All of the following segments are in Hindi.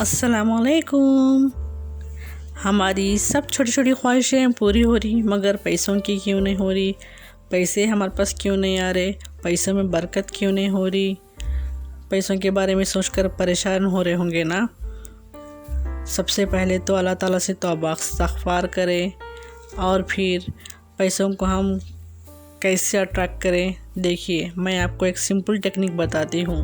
अस्सलामुअलैकुम। हमारी सब छोटी छोटी ख्वाहिशें पूरी हो रही, मगर पैसों की क्यों नहीं हो रही? पैसे हमारे पास क्यों नहीं आ रहे? पैसों में बरकत क्यों नहीं हो रही? पैसों के बारे में सोचकर परेशान हो रहे होंगे ना। सबसे पहले तो अल्लाह ताला से तौबा इस्तग़फ़ार करें और फिर पैसों को हम कैसे अट्रैक्ट करें। देखिए, मैं आपको एक सिंपल टेक्निक बताती हूँ।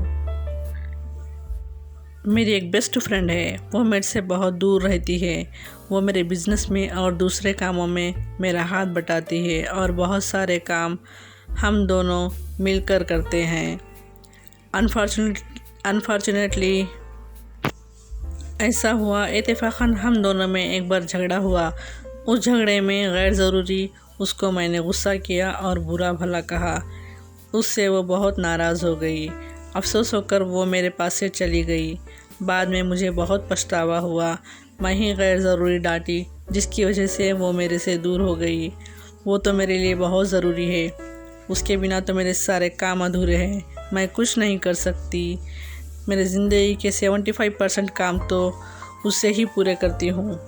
मेरी एक बेस्ट फ्रेंड है, वो मेरे से बहुत दूर रहती है। वो मेरे बिज़नेस में और दूसरे कामों में मेरा हाथ बटाती है और बहुत सारे काम हम दोनों मिलकर करते हैं। अनफॉर्चुनेटली ऐसा हुआ, इत्तेफाकन हम दोनों में एक बार झगड़ा हुआ। उस झगड़े में गैर ज़रूरी उसको मैंने गुस्सा किया और बुरा भला कहा। उससे वो बहुत नाराज़ हो गई। अफसोस होकर वो मेरे पास से चली गई। बाद में मुझे बहुत पछतावा हुआ। मैं ही गैर ज़रूरी डांटी, जिसकी वजह से वो मेरे से दूर हो गई। वो तो मेरे लिए बहुत ज़रूरी है, उसके बिना तो मेरे सारे काम अधूरे हैं। मैं कुछ नहीं कर सकती। मेरे ज़िंदगी के 75% काम तो उससे ही पूरे करती हूँ।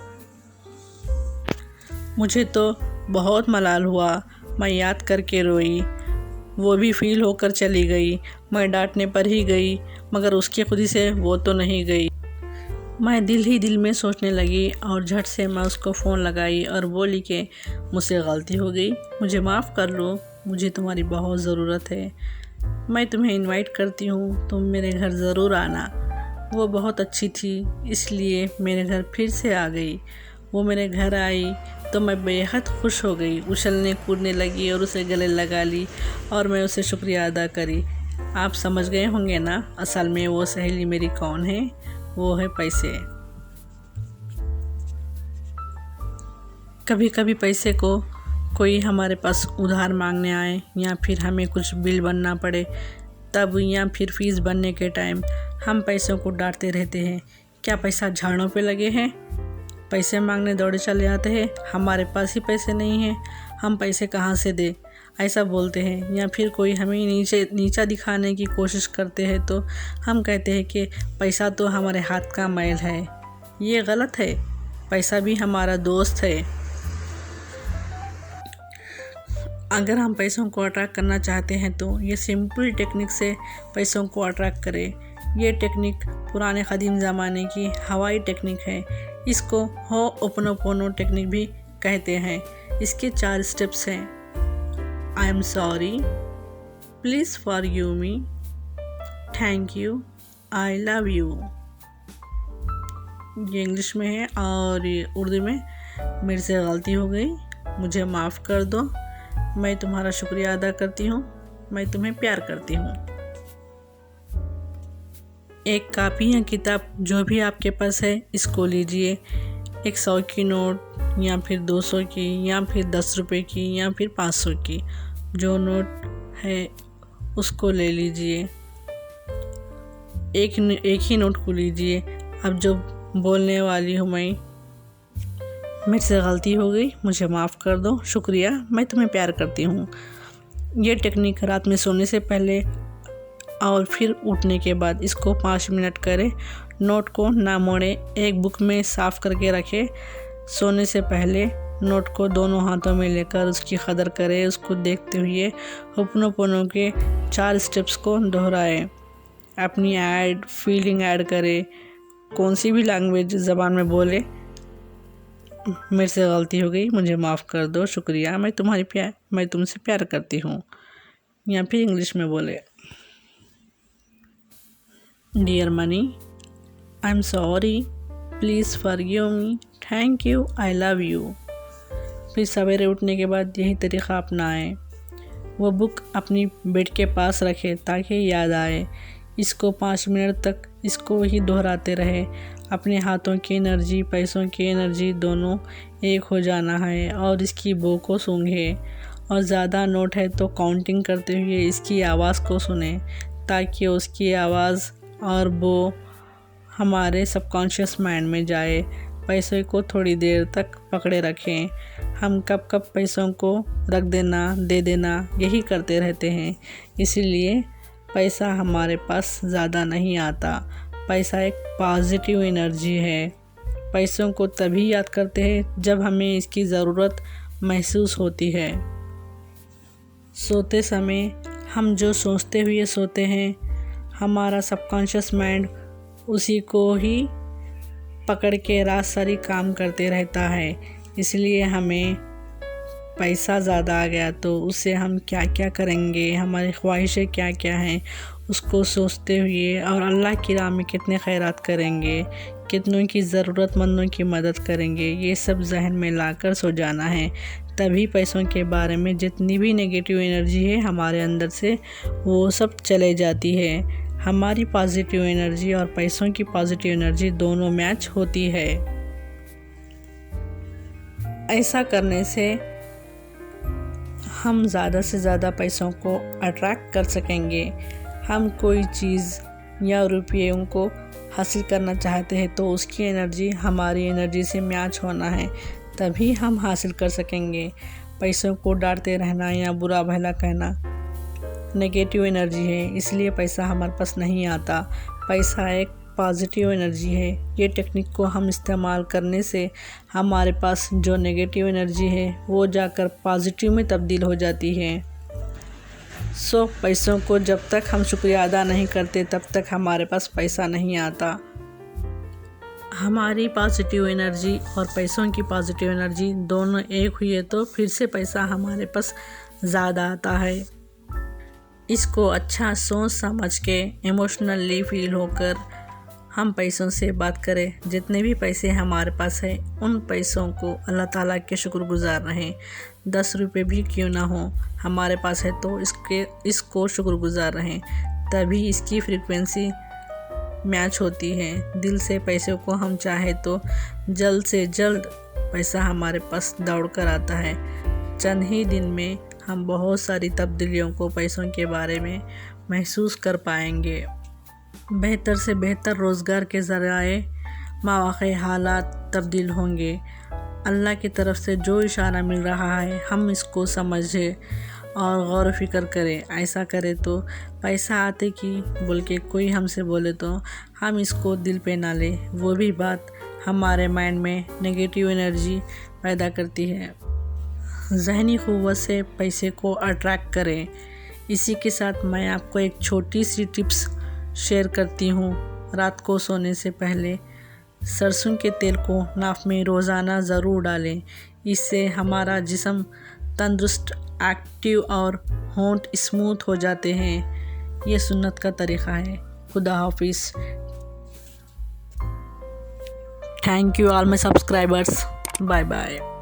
मुझे तो बहुत मलाल हुआ, मैं याद करके रोई। वो भी फ़ील होकर चली गई। मैं डांटने पर ही गई, मगर उसकी खुदी से वो तो नहीं गई। मैं दिल ही दिल में सोचने लगी और झट से मैं उसको फ़ोन लगाई और बोली कि मुझसे गलती हो गई, मुझे माफ़ कर लो, मुझे तुम्हारी बहुत ज़रूरत है। मैं तुम्हें इनवाइट करती हूँ, तुम मेरे घर ज़रूर आना। वो बहुत अच्छी थी, इसलिए मेरे घर फिर से आ गई। वो मेरे घर आई तो मैं बेहद खुश हो गई, उछलने कूदने लगी और उसे गले लगा ली और मैं उसे शुक्रिया अदा करी। आप समझ गए होंगे ना, असल में वो सहेली मेरी कौन है? वो है पैसे। कभी कभी पैसे को कोई हमारे पास उधार मांगने आए या फिर हमें कुछ बिल बनना पड़े, तब या फिर फ़ीस बनने के टाइम हम पैसों को डांटते रहते हैं। क्या पैसा झाड़ों पे लगे हैं? पैसे मांगने दौड़े चले आते हैं, हमारे पास ही पैसे नहीं हैं, हम पैसे कहाँ से दें, ऐसा बोलते हैं। या फिर कोई हमें नीचा दिखाने की कोशिश करते हैं तो हम कहते हैं कि पैसा तो हमारे हाथ का मैल है। ये गलत है, पैसा भी हमारा दोस्त है। अगर हम पैसों को अट्रैक्ट करना चाहते हैं तो ये सिंपल टेक्निक से पैसों को अट्रैक्ट करें। ये टेक्निक पुराने क़दीम ज़माने की हवाई टेक्निक है। इसको होओपोनोपोनो टेक्निक भी कहते हैं। इसके 4 स्टेप्स हैं। आई am sorry, please forgive me, thank you, I love you. ये इंग्लिश में है और उर्दू में मेरे से गलती हो गई, मुझे माफ़ कर दो, मैं तुम्हारा शुक्रिया अदा करती हूँ, मैं तुम्हें प्यार करती हूँ। एक कापी या किताब जो भी आपके पास है, इसको लीजिए। एक 100 की नोट या फिर 200 की या फिर 10 रुपये की या फिर 500 की जो नोट है उसको ले लीजिए। एक ही नोट को लीजिए। अब जो बोलने वाली हूँ मैं, मेरे से गलती हो गई, मुझे माफ़ कर दो, शुक्रिया, मैं तुम्हें प्यार करती हूँ। ये टेक्निक रात में सोने से पहले और फिर उठने के बाद इसको 5 मिनट करें। नोट को ना मोड़ें, एक बुक में साफ़ करके रखें। सोने से पहले नोट को दोनों हाथों में लेकर उसकी कदर करें। उसको देखते हुए होपोनोपोनो के 4 स्टेप्स को दोहराएं। अपनी फीलिंग ऐड करें, कौन सी भी लैंग्वेज ज़बान में बोले। मेरे से गलती हो गई, मुझे माफ़ कर दो, शुक्रिया, मैं तुमसे प्यार करती हूँ। या फिर इंग्लिश में बोले, dear money, I am sorry, please forgive me, thank you, I love you. फिर सवेरे उठने के बाद यही तरीक़ा अपनाएं। वो बुक अपनी बेड के पास रखें ताकि याद आए। इसको 5 मिनट तक इसको ही दोहराते रहे। अपने हाथों की एनर्जी, पैसों की एनर्जी दोनों एक हो जाना है और इसकी बो को सूंघे। और ज़्यादा नोट है तो काउंटिंग करते हुए इसकी आवाज़ को सुने, ताकि उसकी आवाज़ और बो हमारे सबकॉन्शियस माइंड में जाए। पैसों को थोड़ी देर तक पकड़े रखें। हम कब कब पैसों को रख देना, दे देना यही करते रहते हैं, इसीलिए पैसा हमारे पास ज़्यादा नहीं आता। पैसा एक पॉजिटिव एनर्जी है। पैसों को तभी याद करते हैं जब हमें इसकी ज़रूरत महसूस होती है। सोते समय हम जो सोचते हुए सोते हैं, हमारा सबकॉन्शियस माइंड उसी को ही पकड़ के रात सारी काम करते रहता है। इसलिए हमें पैसा ज़्यादा आ गया तो उससे हम क्या क्या करेंगे, हमारी ख्वाहिशें क्या क्या हैं, उसको सोचते हुए और अल्लाह की राह में कितने खैरात करेंगे, कितनों की ज़रूरतमंदों की मदद करेंगे, ये सब जहन में लाकर सो जाना है। तभी पैसों के बारे में जितनी भी नेगेटिव एनर्जी है हमारे अंदर से वो सब चले जाती है। हमारी पॉजिटिव एनर्जी और पैसों की पॉजिटिव एनर्जी दोनों मैच होती है। ऐसा करने से हम ज़्यादा से ज़्यादा पैसों को अट्रैक्ट कर सकेंगे। हम कोई चीज़ या रुपयों को हासिल करना चाहते हैं तो उसकी एनर्जी हमारी एनर्जी से मैच होना है, तभी हम हासिल कर सकेंगे। पैसों को डांटते रहना या बुरा भला कहना नेगेटिव एनर्जी है, इसलिए पैसा हमारे पास नहीं आता। पैसा एक पॉजिटिव एनर्जी है। ये टेक्निक को हम इस्तेमाल करने से हमारे पास जो नेगेटिव एनर्जी है वो जाकर पॉजिटिव में तब्दील हो जाती है। पैसों को जब तक हम शुक्रिया अदा नहीं करते तब तक हमारे पास पैसा नहीं आता। हमारी पॉजिटिव एनर्जी और पैसों की पॉजिटिव एनर्जी दोनों एक हुई है तो फिर से पैसा हमारे पास ज़्यादा आता है। इसको अच्छा सोच समझ के इमोशनली फील होकर हम पैसों से बात करें। जितने भी पैसे हमारे पास है उन पैसों को अल्लाह ताला के शुक्रगुज़ार रहें। 10 रुपये भी क्यों ना हो हमारे पास है तो इसको शुक्रगुज़ार रहें, तभी इसकी फ्रीक्वेंसी मैच होती है। दिल से पैसे को हम चाहे तो जल्द से जल्द पैसा हमारे पास दौड़ कर आता है। चंद ही दिन में हम बहुत सारी तब्दीलियों को पैसों के बारे में महसूस कर पाएंगे। बेहतर से बेहतर रोज़गार के ज़रिए मौक़े हालात तब्दील होंगे। अल्लाह की तरफ से जो इशारा मिल रहा है हम इसको समझें और गौर फ़िक्र करें। ऐसा करें तो पैसा आते की बोल के कोई हमसे बोले तो हम इसको दिल पे ना ले, वो भी बात हमारे माइंड में नेगेटिव एनर्जी पैदा करती है। ज़हनी क़ुव्वत से पैसे को अट्रैक्ट करें। इसी के साथ मैं आपको एक छोटी सी टिप्स शेयर करती हूँ। रात को सोने से पहले सरसों के तेल को नाक में रोज़ाना ज़रूर डालें। इससे हमारा जिस्म तंदुरुस्त, एक्टिव और होंठ स्मूथ हो जाते हैं। ये सुन्नत का तरीक़ा है। खुदा हाफिज़। Thank you all my subscribers. Bye bye.